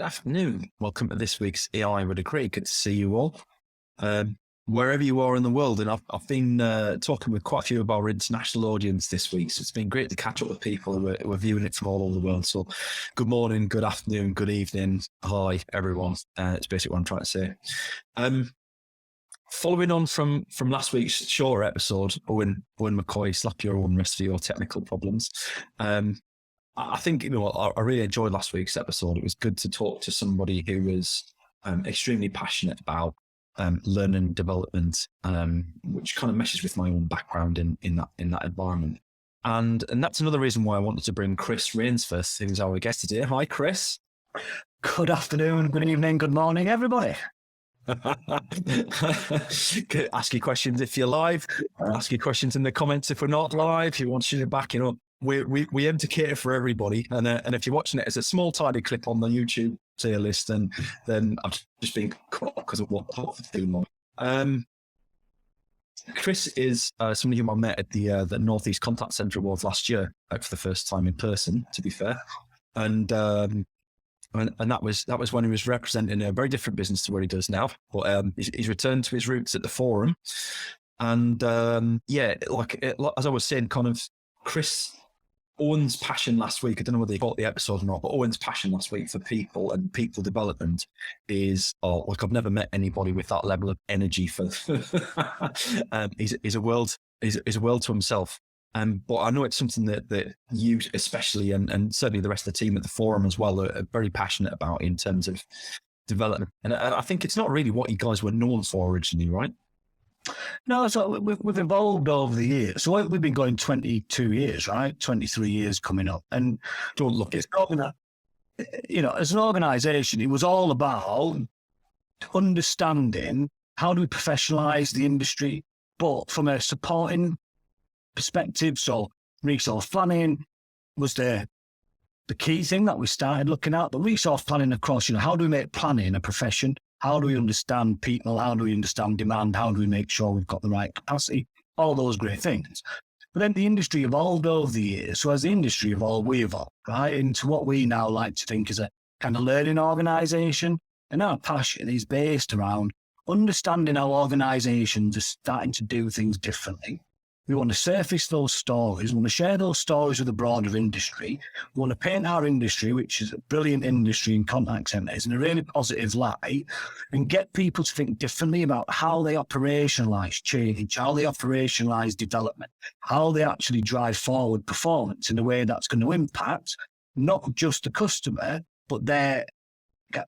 afternoon. Welcome to this week's AI with a Craig. Good to see you all. Wherever you are in the world, and I've been talking with quite a few of our international audience this week, so it's been great to catch up with people who are viewing it from all over the world. So good morning, good afternoon, good evening. Hi, everyone. It's basically what I'm trying to say. Following on from last week's Shore episode, Owen McCoy, slap your own rest of your technical problems. I think, I really enjoyed last week's episode. It was good to talk to somebody who was extremely passionate about learning and development, which kind of meshes with my own background in that environment. And that's another reason why I wanted to bring Chris Rainsforth, who's our guest today. Hi, Chris. Good afternoon, good evening, good morning, everybody. Ask your questions if you're live. Ask your questions in the comments if we're not live. If you want to shoot it back, we aim to cater for everybody. And if you're watching it as a small, tiny clip on the YouTube tier list, then I've just been caught because of what for too long. Chris is somebody whom I met at the Northeast Contact Centre Awards last year for the first time in person, to be fair. And that was when he was representing a very different business to what he does now. But he's returned to his roots at the forum. And as I was saying, kind of Owen's passion last week, I don't know whether you caught the episode or not, but Owen's passion last week for people and people development is, I've never met anybody with that level of energy for, he's a world to himself. But I know it's something that you especially, and certainly the rest of the team at the forum as well, are very passionate about in terms of development. And I think it's not really what you guys were known for originally, right? No, so we've evolved over the years. So we've been going 22 years, right? 23 years coming up. And don't look it's as an organisation, it was all about understanding how do we professionalise the industry, but from a supporting perspective. So resource planning was the key thing that we started looking at. But resource planning across, how do we make planning a profession? How do we understand people? How do we understand demand? How do we make sure we've got the right capacity? All those great things. But then the industry evolved over the years. So as the industry evolved, we evolved, right, into what we now like to think is a kind of learning organisation. And our passion is based around understanding how organisations are starting to do things differently. We want to surface those stories. We want to share those stories with the broader industry. We want to paint our industry, which is a brilliant industry in contact centres, in a really positive light, and get people to think differently about how they operationalise change, how they operationalise development, how they actually drive forward performance in a way that's going to impact not just the customer, but their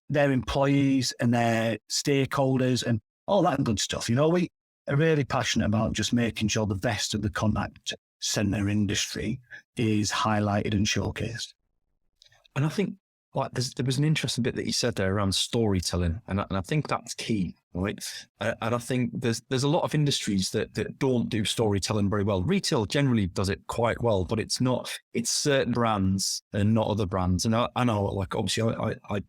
employees and their stakeholders and all that good stuff. We are really passionate about just making sure the best of the contact centre industry is highlighted and showcased. And I think there was an interesting bit that you said there around storytelling, and I think that's key, right? And I think there's a lot of industries that don't do storytelling very well. Retail generally does it quite well, but it's certain brands and not other brands. And I know, obviously, I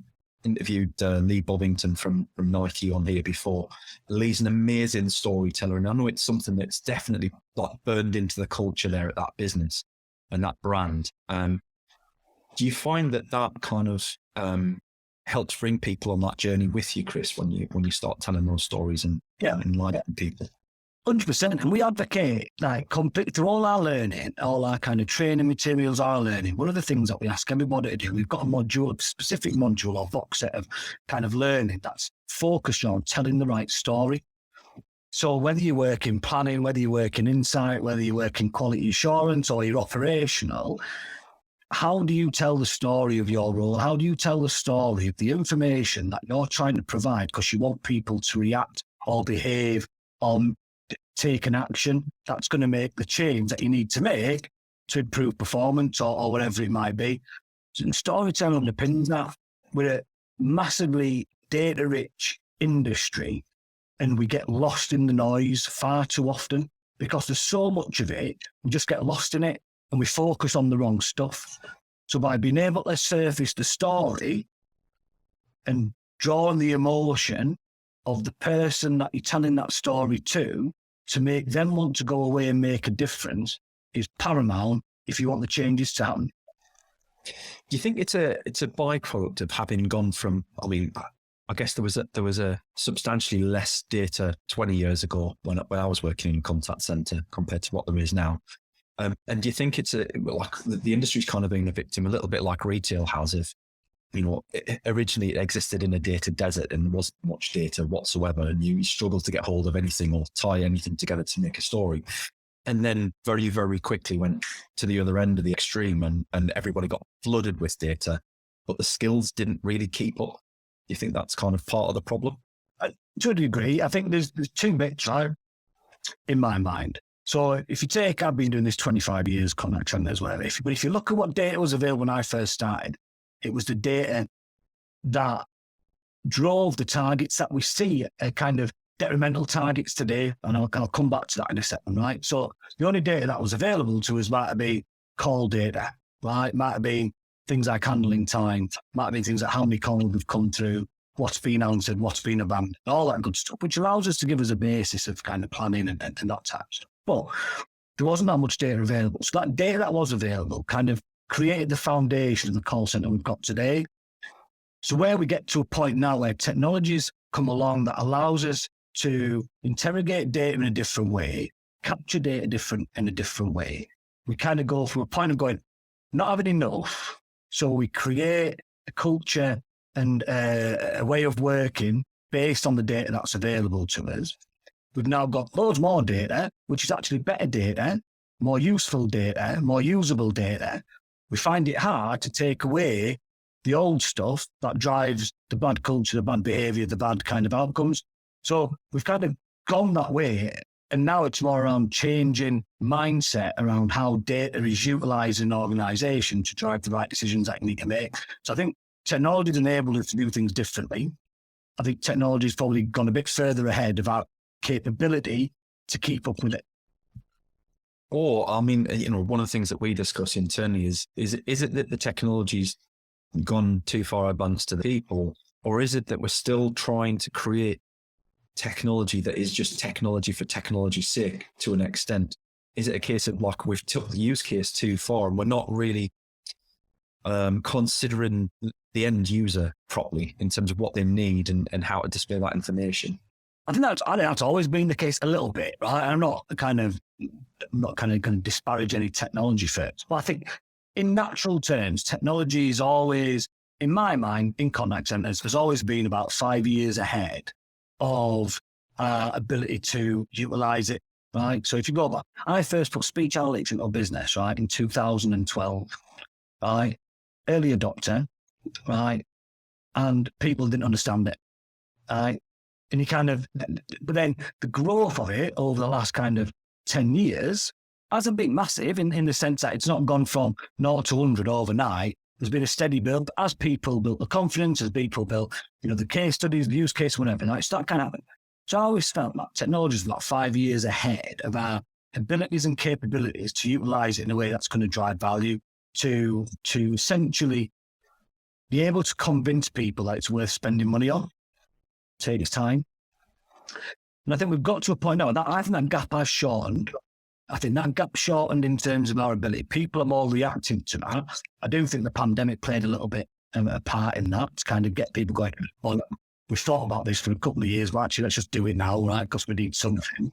interviewed Lee Bovington from Nike on here before. Lee's an amazing storyteller, and I know it's something that's definitely burned into the culture there at that business and that brand. Do you find that kind of helps bring people on that journey with you, Chris, when you start telling those stories and enlightening people? 100%. And we advocate complete through all our learning, all our kind of training materials, our learning. One of the things that we ask everybody to do, we've got a specific module or box set of kind of learning that's focused on telling the right story. So whether you work in planning, whether you work in insight, whether you work in quality assurance or you're operational, how do you tell the story of your role? How do you tell the story of the information that you're trying to provide because you want people to react or behave or take an action that's going to make the change that you need to make to improve performance or whatever it might be? So storytelling underpins that. We're a massively data-rich industry and we get lost in the noise far too often because there's so much of it, we just get lost in it and we focus on the wrong stuff. So by being able to surface the story and draw on the emotion of the person that you're telling that story to make them want to go away and make a difference is paramount if you want the changes to happen. Do you think it's a byproduct of having gone from? I mean, I guess there was a substantially less data 20 years ago when I was working in a contact center compared to what there is now. And do you think it's like the industry's kind of being a victim, a little bit like retail has? Originally it existed in a data desert and there wasn't much data whatsoever, and you struggled to get hold of anything or tie anything together to make a story. And then very, very quickly went to the other end of the extreme, and everybody got flooded with data, but the skills didn't really keep up. Do you think that's kind of part of the problem? To a degree, I think there's two bits, right, in my mind. So if you take, I've been doing this 25 years, contact centers, whatever. But if you look at what data was available when I first started, it was the data that drove the targets that we see, kind of detrimental targets today. And I'll come back to that in a second, right? So the only data that was available to us might have been call data, right? Might have been things like handling time, might have been things like how many calls have come through, what's been answered, what's been abandoned, all that good stuff, which allows us to give us a basis of kind of planning and that type of stuff. But there wasn't that much data available. So that data that was available kind of created the foundation of the call center we've got today. So where we get to a point now where technologies come along that allows us to interrogate data in a different way, capture data in a different way, we kind of go from a point of going, not having enough. So we create a culture and a way of working based on the data that's available to us. We've now got loads more data, which is actually better data, more useful data, more usable data. We find it hard to take away the old stuff that drives the bad culture, the bad behavior, the bad kind of outcomes. So we've kind of gone that way. And now it's more around changing mindset around how data is utilized in an organization to drive the right decisions that you need to make. So I think technology's enabled us to do things differently. I think technology's probably gone a bit further ahead of our capability to keep up with it. Or, I mean, one of the things that we discuss internally is it that the technology's gone too far advanced to the people, or is it that we're still trying to create technology that is just technology for technology's sake to an extent? Is it a case of like we've took the use case too far and we're not really considering the end user properly in terms of what they need and how to display that information? I think that's always been the case a little bit, right? I'm not going to disparage any technology firms, but I think in natural terms, technology is always, in my mind, in contact centers, has always been about 5 years ahead of ability to utilize it, right? So if you go back, I first put speech analytics into business, right, in 2012, right? Early adopter, right? And people didn't understand it, right? And but then the growth of it over the last kind of 10 years hasn't been massive in the sense that it's not gone from 0 to 100 overnight. There's been a steady build as people built the confidence, as people built, the case studies, the use case, whatever. Now, it's that kind of happening. So I always felt that technology is about 5 years ahead of our abilities and capabilities to utilize it in a way that's going to drive value, to essentially be able to convince people that it's worth spending money on. Take its time. And I think we've got to a point now that I think that gap has shortened. I think that gap shortened in terms of our ability. People are more reactive to that. I do think the pandemic played a little bit of a part in that to kind of get people going, well, we've thought about this for a couple of years, but actually let's just do it now, right? Because we need something.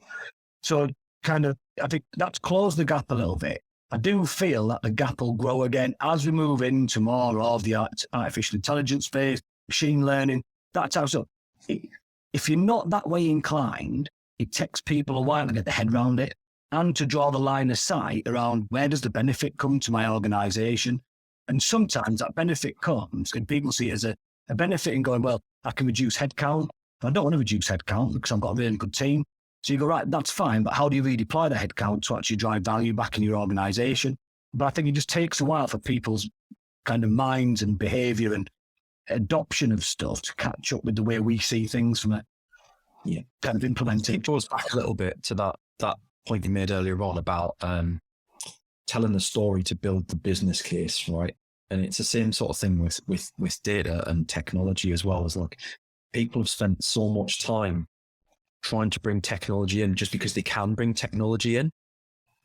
So I think that's closed the gap a little bit. I do feel that the gap will grow again as we move into more of the artificial intelligence phase, machine learning, that type of stuff. If you're not that way inclined, it takes people a while to get their head around it and to draw the line of sight around where does the benefit come to my organization. And sometimes that benefit comes and people see it as a benefit in going, well, I can reduce headcount. I don't want to reduce headcount because I've got a really good team. So you go, right, that's fine, but how do you redeploy the headcount to actually drive value back in your organization? But I think it just takes a while for people's kind of minds and behavior and adoption of stuff to catch up with the way we see things from it. Yeah, kind of implementing. It goes back a little bit to that point you made earlier on about telling the story to build the business case, right? And it's the same sort of thing with data and technology as well. As like people have spent so much time trying to bring technology in just because they can bring technology in.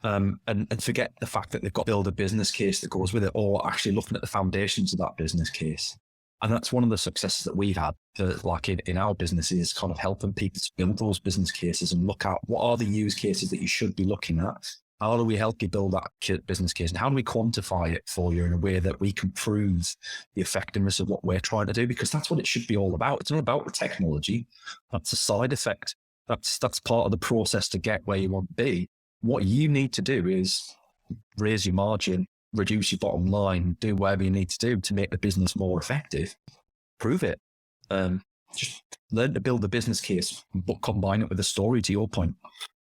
and forget the fact that they've got to build a business case that goes with it, or actually looking at the foundations of that business case. And that's one of the successes that we've had, like in our business, is kind of helping people to build those business cases and look at what are the use cases that you should be looking at. How do we help you build that business case, and how do we quantify it for you in a way that we can prove the effectiveness of what we're trying to do? Because that's what it should be all about. It's not about the technology. That's a side effect. That's part of the process to get where you want to be. What you need to do is raise your margin, reduce your bottom line, do whatever you need to do to make the business more effective. Prove it. Just learn to build the business case, but combine it with a story, to your point.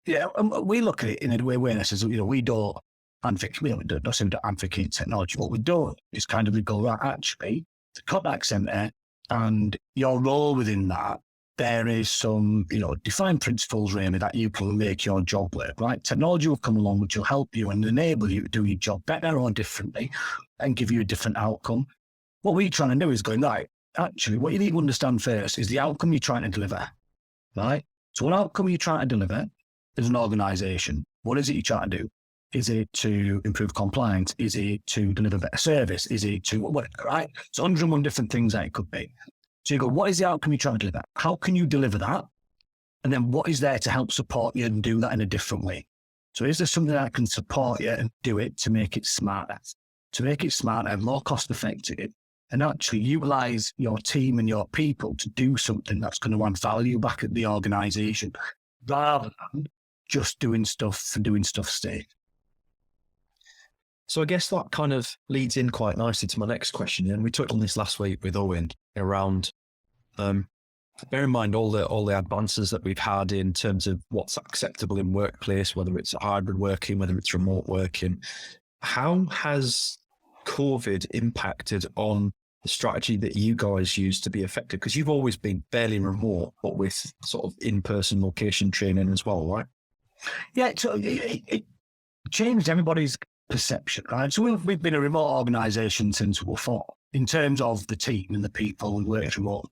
Yeah, we look at it in a way where this is, we don't advocate, we don't seem to advocate technology. What we do is kind of, we go, right, actually, the contact centre and your role within that, there is some, defined principles really that you can make your job work, right? Technology will come along, which will help you and enable you to do your job better or differently and give you a different outcome. What we're trying to do is going, right, actually, what you need to understand first is the outcome you're trying to deliver, right? So what outcome are you trying to deliver as an organisation? What is it you're trying to do? Is it to improve compliance? Is it to deliver better service? Is it to what, right? It's 101 different things that it could be. So you go, what is the outcome you're trying to deliver? How can you deliver that? And then what is there to help support you and do that in a different way? So is there something that can support you and do it to make it smarter, more cost effective, and actually utilise your team and your people to do something that's going to add value back at the organisation, rather than just doing stuff for doing stuff's sake. So I guess that kind of leads in quite nicely to my next question. And we touched on this last week with Owen around, bear in mind all the advances that we've had in terms of what's acceptable in workplace, whether it's hybrid working, whether it's remote working. How has COVID impacted on the strategy that you guys use to be effective? Because you've always been fairly remote, but with sort of in-person location training as well, right? Yeah, so it changed everybody's perception, right? So we've been a remote organisation since we were 4, in terms of the team and the people who work remote.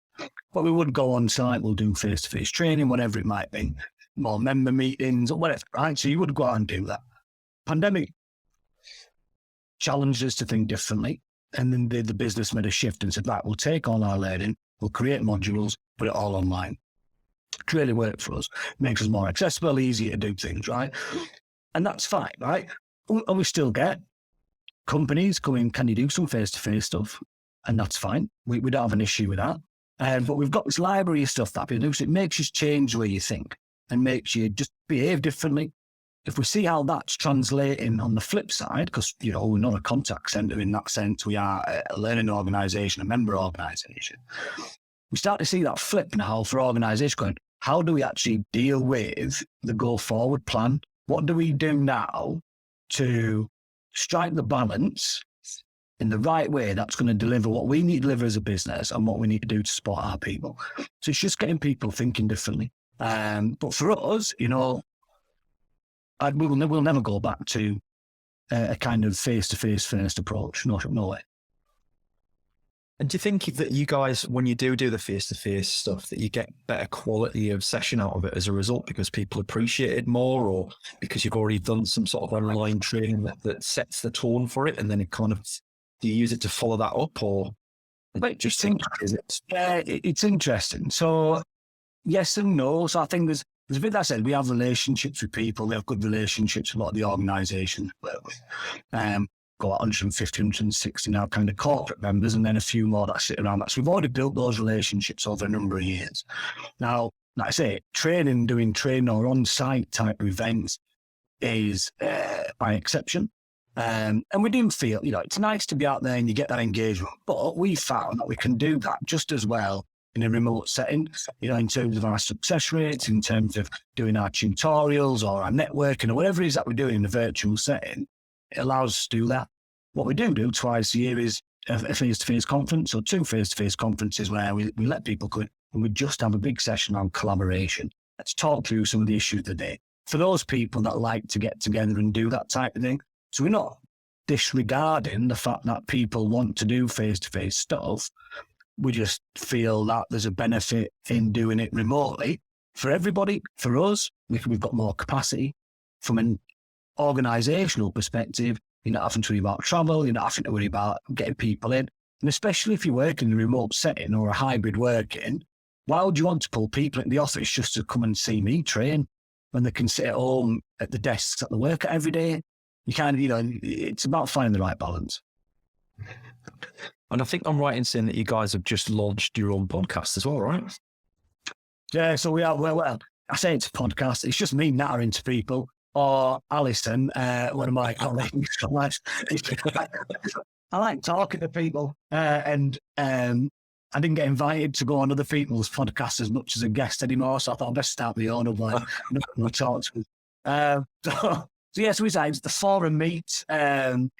But we would go on site, we'll do face-to-face training, whatever it might be, more member meetings or whatever, right? So you would go out and do that. Pandemic challenged us to think differently. And then the business made a shift and said, right, we'll take all our learning, we'll create modules, put it all online. It really worked for us. Makes us more accessible, easier to do things, right? And that's fine, right? And we still get companies going, can you do some face-to-face stuff? And that's fine. We don't have an issue with that. But we've got this library of stuff that people do, so it makes you change the way you think and makes you just behave differently. If we see how that's translating on the flip side, because, we're not a contact centre in that sense, we are a learning organisation, a member organisation. We start to see that flip now for organisations going, how do we actually deal with the go-forward plan? What do we do now to strike the balance in the right way that's going to deliver what we need to deliver as a business and what we need to do to support our people? So it's just getting people thinking differently. But for us, we'll never go back to a kind of face-to-face first approach. No way. And do you think that you guys, when you do the face-to-face stuff, that you get better quality of session out of it as a result because people appreciate it more, or because you've already done some sort of online training that sets the tone for it, and then it kind of, do you use it to follow that up, or just think, is it? Yeah, it's interesting. So yes and no. So I think there's a bit that said, we have relationships with people. We have good relationships with a lot of the organisations we work with. Got 150, 160 now kind of corporate members, and then a few more that sit around that. So we've already built those relationships over a number of years. Now, like I say, doing training or on-site type events is by exception. And we do feel, it's nice to be out there and you get that engagement, but we found that we can do that just as well in a remote setting, in terms of our success rates, in terms of doing our tutorials or our networking or whatever it is that we do in a virtual setting. It allows us to do that. What we do twice a year is a face-to-face conference, or 2 face-to-face conferences where we let people go in and we just have a big session on collaboration. Let's talk through some of the issues of the day. For those people that like to get together and do that type of thing, so we're not disregarding the fact that people want to do face-to-face stuff. We just feel that there's a benefit in doing it remotely for everybody. For us, we've got more capacity from an organisational perspective, you're not having to worry about travel, you're not having to worry about getting people in. And especially if you work in a remote setting or a hybrid working, why would you want to pull people in the office just to come and see me train when they can sit at home at the desks that they work at every day? You kind of, it's about finding the right balance. And I think I'm right in saying that you guys have just launched your own podcast as well, right? Yeah, so we are, well, I say it's a podcast. It's just me nattering to people, or Alison, one of my colleagues. I like talking to people, and I didn't get invited to go on other people's podcasts as much as a guest anymore, so I thought I'd best start my own of like talk to. So yes, it's the forum meet. It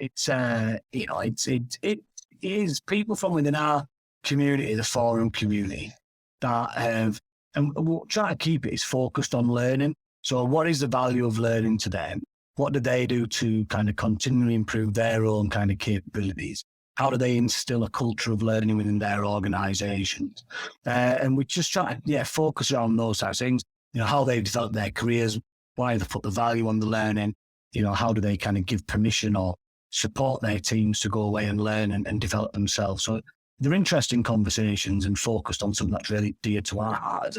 is people from within our community, the forum community, that have, and we'll try to keep it is focused on learning. So what is the value of learning to them? What do they do to kind of continually improve their own kind of capabilities? How do they instill a culture of learning within their organisations? And we just try to focus on those types of things. How they've developed their careers, why they put the value on the learning. How do they kind of give permission or support their teams to go away and learn and develop themselves? So they're interesting conversations and focused on something that's really dear to our heart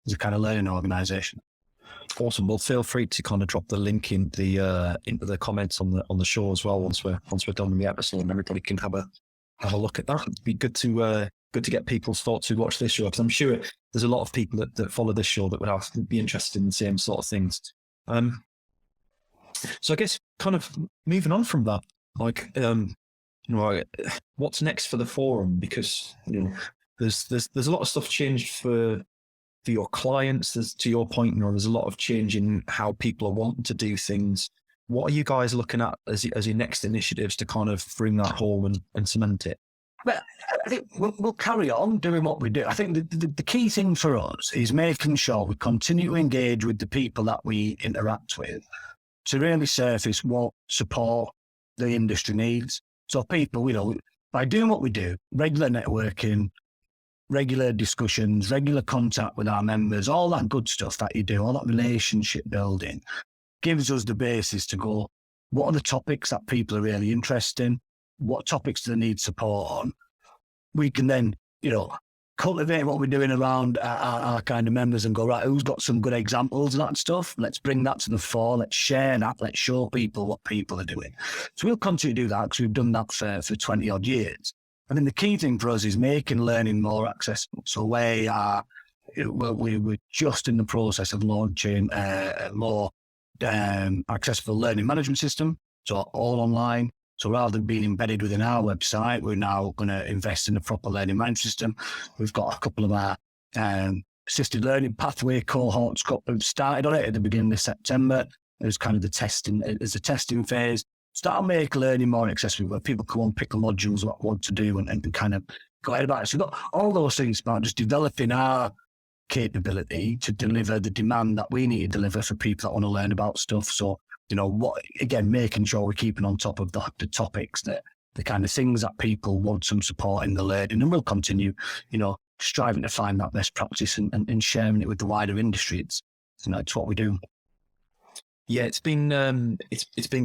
as a kind of learning organisation. Awesome. Well, feel free to kind of drop the link in into the comments on the show as well once we're done with the episode, and everybody can have a look at that. It'd be good to get people's thoughts who watch this show, because I'm sure there's a lot of people that follow this show that would be interested in the same sort of things. So I guess kind of moving on from that, like what's next for the forum? Because there's a lot of stuff changed for your clients. There's, to your point, there's a lot of change in how people are wanting to do things. What are you guys looking at as your next initiatives to kind of bring that home and cement it? Well, I think we'll carry on doing what we do. I think the key thing for us is making sure we continue to engage with the people that we interact with to really surface what support the industry needs. So people, by doing what we do, regular networking, regular discussions, regular contact with our members, all that good stuff that you do, all that relationship building, gives us the basis to go, what are the topics that people are really interested in? What topics do they need support on? We can then, cultivate what we're doing around our kind of members and go, right, who's got some good examples of that stuff? Let's bring that to the fore. Let's share that. Let's show people what people are doing. So we'll continue to do that because we've done that for 20 odd years. And then the key thing for us is making learning more accessible. So we're just in the process of launching a more accessible learning management system. So all online. So rather than being embedded within our website, we're now going to invest in a proper learning management system. We've got a couple of our assisted learning pathway cohorts we've started on it at the beginning of September. There's kind of the testing phase. Start to make learning more accessible, where people can pick the modules what want to do and kind of go ahead about it. So we've got all those things about just developing our capability to deliver the demand that we need to deliver for people that want to learn about stuff. So, making sure we're keeping on top of the topics, the kind of things that people want some support in the learning, and we'll continue, striving to find that best practice and sharing it with the wider industry. It's what we do. Yeah, it's been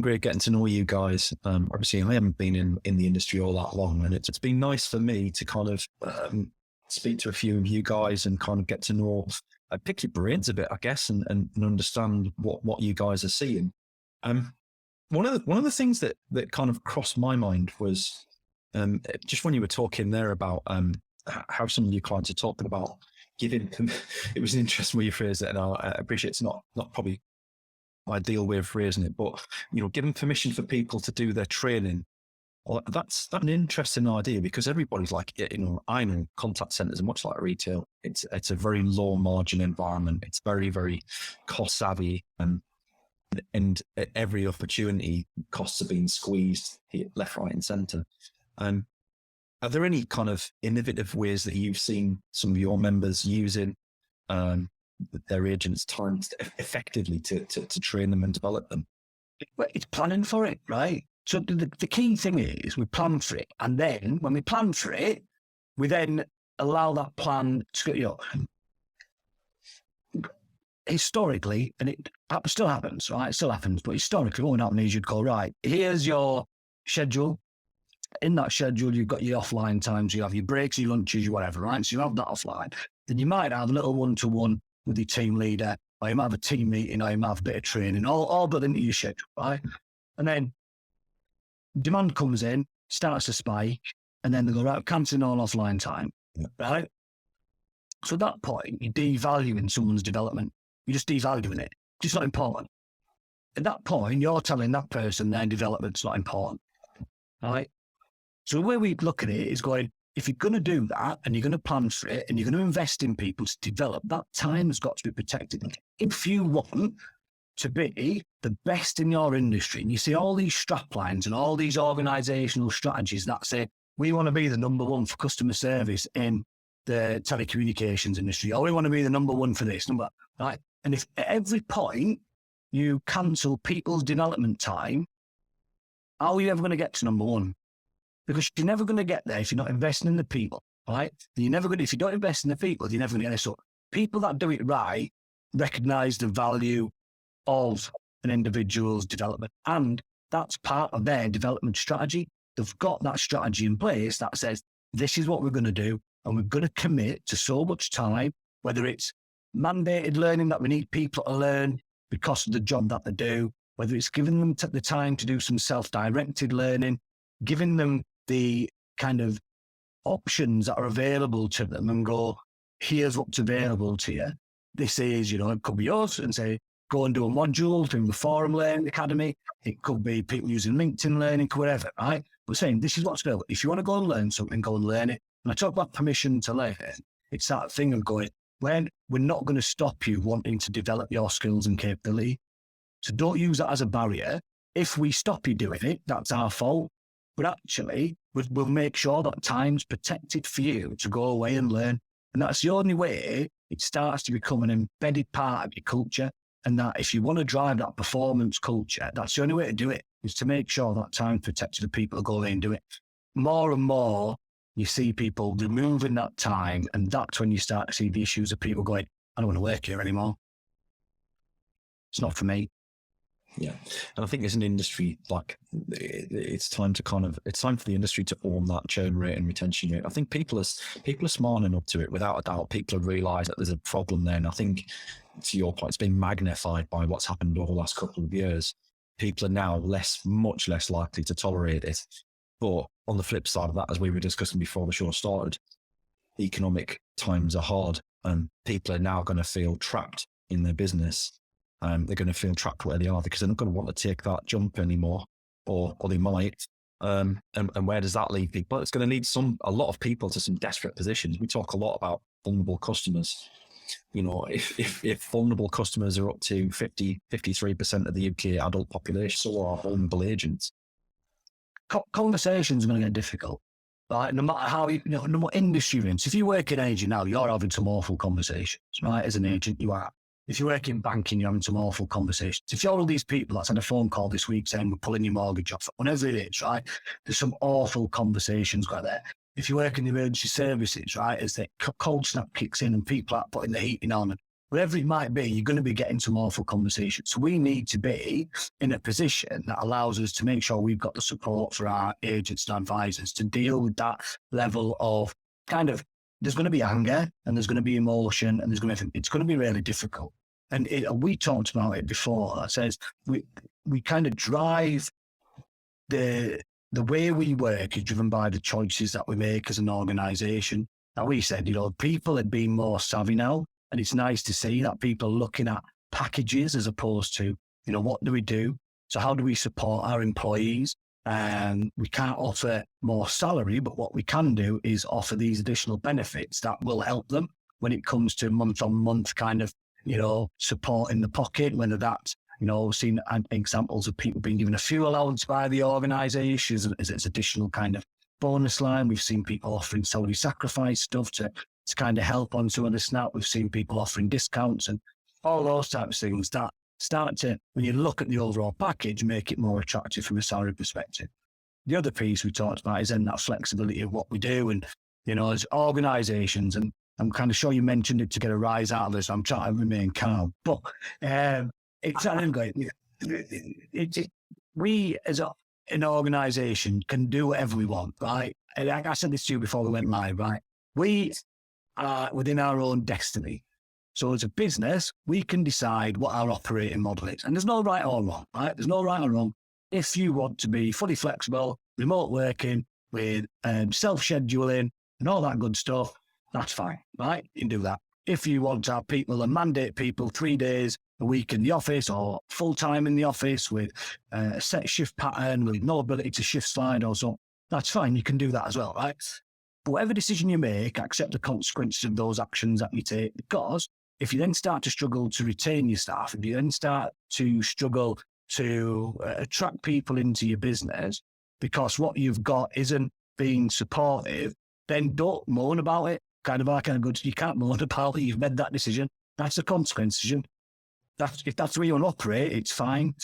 great getting to know you guys. Obviously, I haven't been in the industry all that long, and it's been nice for me to kind of speak to a few of you guys and kind of get to know, pick your brains a bit, I guess, and understand what you guys are seeing. One of the things that kind of crossed my mind was just when you were talking there about how some of your clients are talking about giving. It was interesting way you phrased it, and I appreciate it's not probably ideal way of phrasing it, but giving permission for people to do their training. Well, that's an interesting idea, because everybody's like, I know contact centers are much like retail. It's a very low margin environment. It's very, very cost savvy, and at every opportunity, costs are being squeezed left, right, and centre. Are there any kind of innovative ways that you've seen some of your members using their agents' time effectively to train them and develop them? Well, it's planning for it, right? So the key thing is we plan for it, and then when we plan for it, we then allow that plan to historically, and it still happens, right? It still happens, but historically, what would happen is you'd go, right, here's your schedule. In that schedule, you've got your offline times, you have your breaks, your lunches, your whatever, right? So you have that offline. Then you might have a little one-to-one with your team leader, or you might have a team meeting, or you might have a bit of training, all built into your schedule, right? And then demand comes in, starts to spike, and then they go, right, cancelling all offline time, right? So at that point, you're devaluing someone's development. You're just devaluing it. It's not important. At that point, you're telling that person their development's not important, right? So the way we look at it is going, if you're going to do that and you're going to plan for it and you're going to invest in people to develop, that time has got to be protected. If you want to be the best in your industry, and you see all these strap lines and all these organizational strategies that say, we want to be the number one for customer service in the telecommunications industry, or we want to be the number one for this, right? And if at every point you cancel people's development time, how are you ever going to get to number one? Because you're never going to get there if you're not investing in the people, right? You're never going to, if you don't invest in the people, you're never going to get there. So people that do it right recognize the value of an individual's development. And that's part of their development strategy. They've got that strategy in place that says, this is what we're going to do. And we're going to commit to so much time, whether it's mandated learning that we need people to learn because of the job that they do, whether it's giving them the time to do some self-directed learning, giving them the kind of options that are available to them and go, here's what's available to you. This is, it could be us and say, go and do a module through the Forum Learning Academy. It could be people using LinkedIn Learning, whatever, right? We're saying this is what's available. If you want to go and learn something, go and learn it. And I talk about permission to learn. It's that thing of going, when we're not going to stop you wanting to develop your skills and capability. So don't use that as a barrier. If we stop you doing it, that's our fault. But actually, we'll make sure that time's protected for you to go away and learn. And that's the only way it starts to become an embedded part of your culture. And that if you want to drive that performance culture, that's the only way to do it, is to make sure that time's protected for people to go away and do it. More and more, you see people removing that time. And that's when you start to see the issues of people going, I don't want to work here anymore. It's not for me. Yeah. And I think as an industry, it's time for the industry to own that churn rate and retention rate. I think people are smarting up to it without a doubt. People have realised that there's a problem there. And I think, to your point, it's been magnified by what's happened over the last couple of years. People are now much less likely to tolerate it. But on the flip side of that, as we were discussing before the show started, economic times are hard and people are now going to feel trapped in their business. They're going to feel trapped where they are because they're not going to want to take that jump anymore, or they might. And where does that leave people? It's going to need a lot of people to some desperate positions. We talk a lot about vulnerable customers. If vulnerable customers are up to 53% of the UK adult population, so are vulnerable agents. Conversations are going to get difficult. Right? No matter how no matter what industry you're in. So if you work in agent now, you're having some awful conversations, right? As an agent, you are. If you work in banking, you're having some awful conversations. If you're all these people that's had a phone call this week saying we're pulling your mortgage off, whatever it is, right? There's some awful conversations going there. If you work in the emergency services, right, as the cold snap kicks in and people are putting the heating on and whatever it might be, you're going to be getting some awful conversations. So we need to be in a position that allows us to make sure we've got the support for our agents and advisors to deal with that level of there's going to be anger and there's going to be emotion and it's going to be really difficult. And we talked about it before. That says we kind of drive the way we work is driven by the choices that we make as an organisation. Now we said, people are being more savvy now, and it's nice to see that people are looking at packages as opposed to, what do we do? So how do we support our employees? And we can't offer more salary, but what we can do is offer these additional benefits that will help them when it comes to month-on-month support in the pocket, whether that's, seen examples of people being given a fuel allowance by the organisation as its additional kind of bonus line. We've seen people offering salary sacrifice stuff to kind of help on some of the snap. We've seen people offering discounts and all those types of things that start to, when you look at the overall package, make it more attractive from a salary perspective. The other piece we talked about is then that flexibility of what we do. And, as organisations, and I'm kind of sure you mentioned it to get a rise out of this. I'm trying to remain calm, but it's we as an organisation can do whatever we want, right? And like I said this to you before we went live, right? We are within our own destiny. So as a business, we can decide what our operating model is. And there's no right or wrong, right? There's no right or wrong. If you want to be fully flexible, remote working with self-scheduling and all that good stuff, that's fine, right? You can do that. If you want to have people and mandate people 3 days a week in the office or full-time in the office with a set shift pattern with no ability to shift slide or so, that's fine. You can do that as well, right? But whatever decision you make, accept the consequences of those actions that you take, because if you then start to struggle to retain your staff, if you then start to struggle to attract people into your business because what you've got isn't being supportive, then don't moan about it. You can't moan about it. You've made that decision. That's a consequence decision. If that's the way you want to operate, it's fine.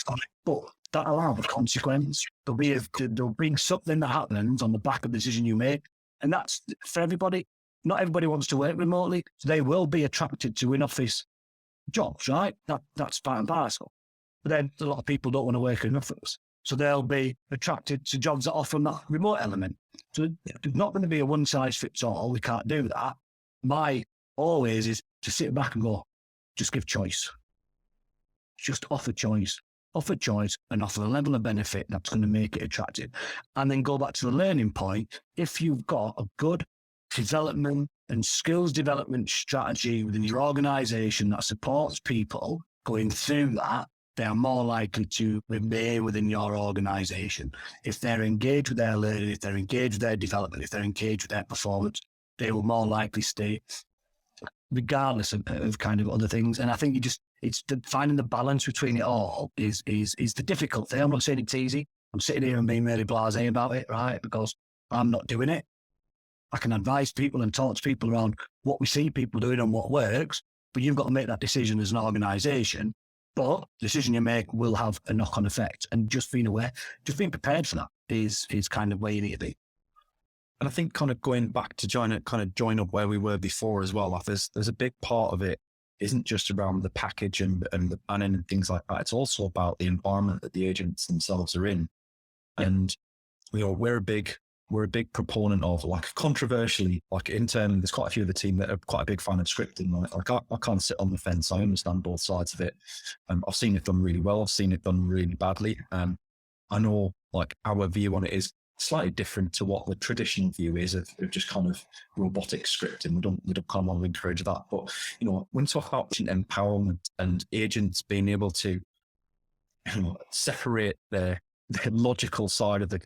But that'll have a consequence. There'll be something that happens on the back of the decision you make. And that's for everybody. Not everybody wants to work remotely, so they will be attracted to in-office jobs, right? That's part and parcel. But then a lot of people don't want to work in office, so they'll be attracted to jobs that offer that remote element. So there's not going to be a one-size-fits-all. We can't do that. My always is to sit back and go, just give choice. Just offer choice, and offer a level of benefit that's going to make it attractive. And then go back to the learning point. If you've got a good development and skills development strategy within your organization that supports people going through that, they are more likely to remain within your organization. If they're engaged with their learning, if they're engaged with their development, if they're engaged with their performance, they will more likely stay, regardless of kind of other things. And I think it's finding the balance between it all is the difficult thing. I'm not saying it's easy. I'm sitting here and being really blasé about it, right? Because I'm not doing it. I can advise people and talk to people around what we see people doing and what works, but you've got to make that decision as an organisation. But the decision you make will have a knock-on effect, and just being aware, just being prepared for that is kind of where you need to be. And I think kind of going back to join up where we were before as well. Like there's a big part of it isn't just around the package and the planning and things like that. It's also about the environment that the agents themselves are in. Yeah. And we're a big proponent of, like, controversially, like internally, there's quite a few of the team that are quite a big fan of scripting. Like I can't sit on the fence. I understand both sides of it. I've seen it done really well. I've seen it done really badly. I know, like, our view on it is slightly different to what the traditional view is of just kind of robotic scripting. We don't kind of want to encourage that. But, when we talk about empowerment and agents being able to, separate their logical side of the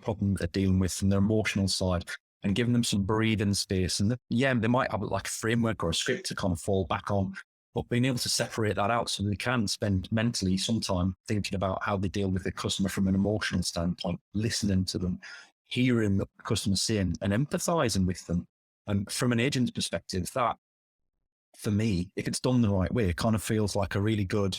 problem they're dealing with from their emotional side and giving them some breathing space. And they might have like a framework or a script to kind of fall back on, but being able to separate that out so they can spend mentally some time thinking about how they deal with the customer from an emotional standpoint, listening to them, hearing what the customer's saying and empathizing with them. And from an agent's perspective, that, for me, if it's done the right way, it kind of feels like a really good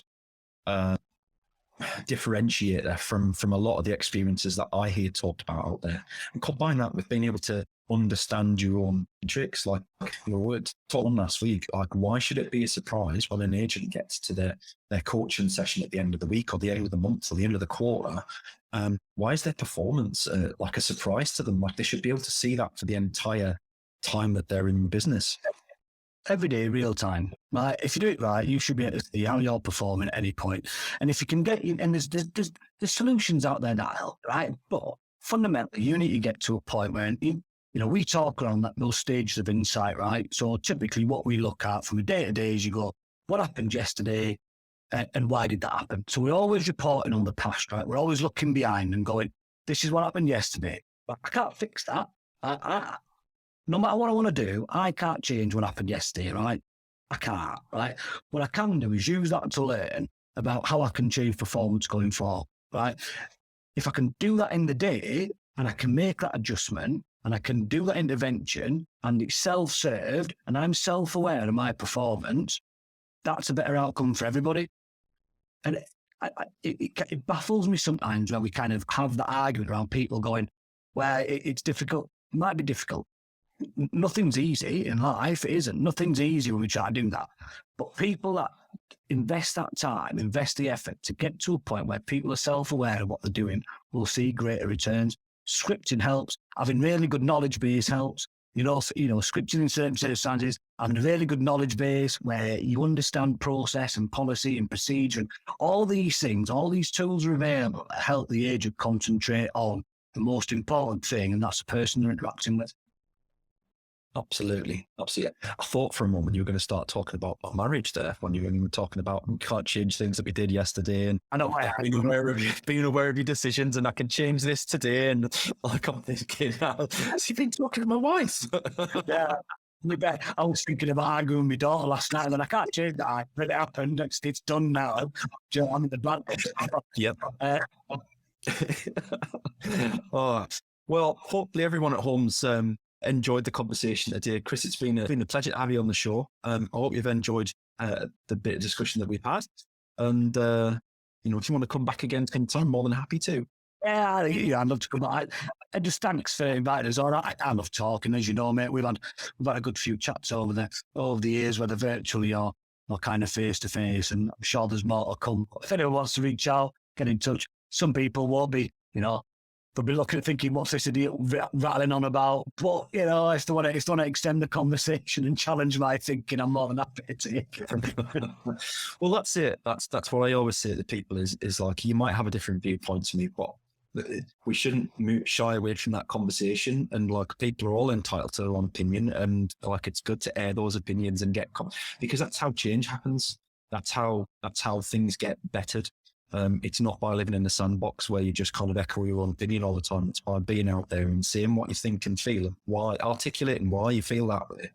differentiator from a lot of the experiences that I hear talked about out there, and combine that with being able to understand your own tricks. Like your words talked on last week, like, why should it be a surprise when an agent gets to their coaching session at the end of the week or the end of the month or the end of the quarter? Why is their performance like a surprise to them? Like, they should be able to see that for the entire time that they're in business. Every day, real time. Right? If you do it right, you should be able to see how you're performing at any point. And if you can get, and there's solutions out there that help, right? But fundamentally, you need to get to a point where, we talk around those stages of insight, right? So typically what we look at from a day-to-day is you go, what happened yesterday and why did that happen? So we're always reporting on the past, right? We're always looking behind and going, this is what happened yesterday, but I can't fix that. No matter what I want to do, I can't change what happened yesterday, right? I can't, right? What I can do is use that to learn about how I can change performance going forward, right? If I can do that in the day and I can make that adjustment and I can do that intervention and it's self-served and I'm self-aware of my performance, that's a better outcome for everybody. And it baffles me sometimes when we kind of have that argument around people going, well, it's difficult. It might be difficult. nothing's easy in life. It isn't. Nothing's easy when we try to do that. But people that invest that time, invest the effort to get to a point where people are self-aware of what they're doing, will see greater returns. Scripting helps. Having really good knowledge base helps. Scripting in certain circumstances, having a really good knowledge base where you understand process and policy and procedure and all these things, all these tools are available to help the agent concentrate on the most important thing, and that's the person they're interacting with. Absolutely. I thought for a moment you were going to start talking about marriage there when you were talking about we can't change things that we did yesterday, and I know being aware of your decisions, and I can change this today. And like I'm thinking, has he been talking to my wife? Yeah. I was thinking about arguing with my daughter last night, and then I can't change that. It happened. It's done now. I'm in the bad. Yep. Oh, well, hopefully everyone at home's enjoyed the conversation today. Chris, it's been a pleasure to have you on the show. I hope you've enjoyed the bit of discussion that we've had. And, if you want to come back again sometime, I'm more than happy to. Yeah, I'd love to come back. Just thanks for inviting us on. I love talking, as you know, mate. We've had a good few chats over the years, whether virtually or kind of face to face, and I'm sure there's more to come. If anyone wants to reach out, get in touch. Some people won't be, they'll be looking at thinking, what's this idiot rattling on about? But, I still want to extend the conversation and challenge my thinking. I'm more than happy to take it. Well, that's it. That's what I always say to people is like, you might have a different viewpoint to me, but we shouldn't shy away from that conversation. And like, people are all entitled to their own opinion, and like, it's good to air those opinions and get because that's how change happens. That's how things get bettered. It's not by living in the sandbox where you just kind of echo your own opinion all the time. It's by being out there and saying what you think and feel, and why, articulating why you feel that way,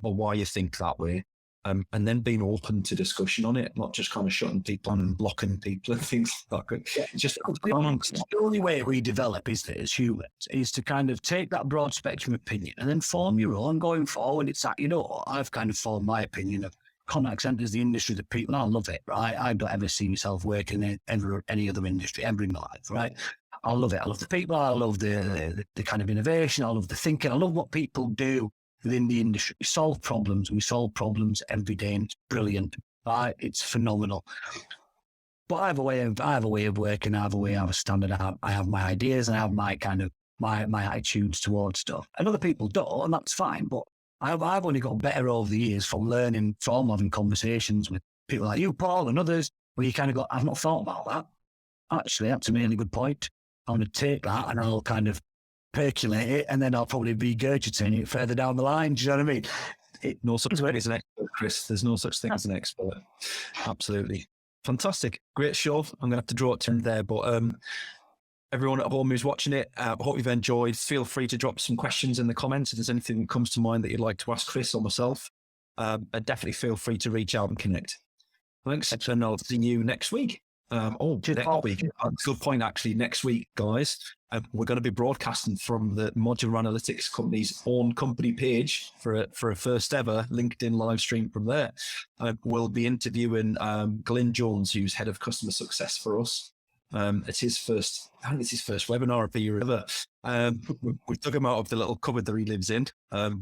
or why you think that way, and then being open to discussion on it, not just kind of shutting people on and blocking people and things like that. Yeah. Just the only way we develop as humans is to kind of take that broad spectrum opinion and then form your own going forward. It's that, I've kind of formed my opinion of contact centres, the industry that people, I love it, right? I don't ever see myself working in any other industry ever in my life, right? I love it. I love the people. I love the kind of innovation. I love the thinking. I love what people do within the industry. We solve problems. We solve problems every day, and it's brilliant, right? It's phenomenal. But I have a way of working. I have a standard. I have my ideas, and I have my kind of my attitudes towards stuff. And other people don't, and that's fine. But I've only got better over the years from learning, from having conversations with people like you, Paul, and others, where you kind of go, I've not thought about that. Actually, that's a really good point. I'm going to take that and I'll kind of percolate it, and then I'll probably regurgitate it further down the line. Do you know what I mean? No such thing as an expert, Chris. There's no such thing as an expert. Absolutely. Fantastic. Great show. I'm going to have to draw it to end there, but everyone at home who's watching it, I hope you've enjoyed. Feel free to drop some questions in the comments if there's anything that comes to mind that you'd like to ask Chris or myself. And definitely feel free to reach out and connect. Thanks, and I'll see you next week. Next week. Good point, actually. Next week, guys, we're going to be broadcasting from the Modular Analytics Company's own company page for a first ever LinkedIn live stream from there. We'll be interviewing Glyn Jones, who's head of customer success for us. It's his first webinar of the year ever. We took him out of the little cupboard that he lives in.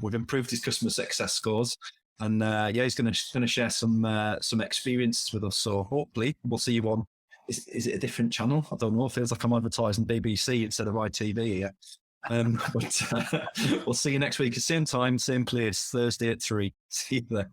We've improved his customer success scores, and he's going to share some experiences with us. So hopefully we'll see you on. Is it a different channel? I don't know. It feels like I'm advertising BBC instead of ITV here. But we'll see you next week at the same time, same place, Thursday at 3. See you there.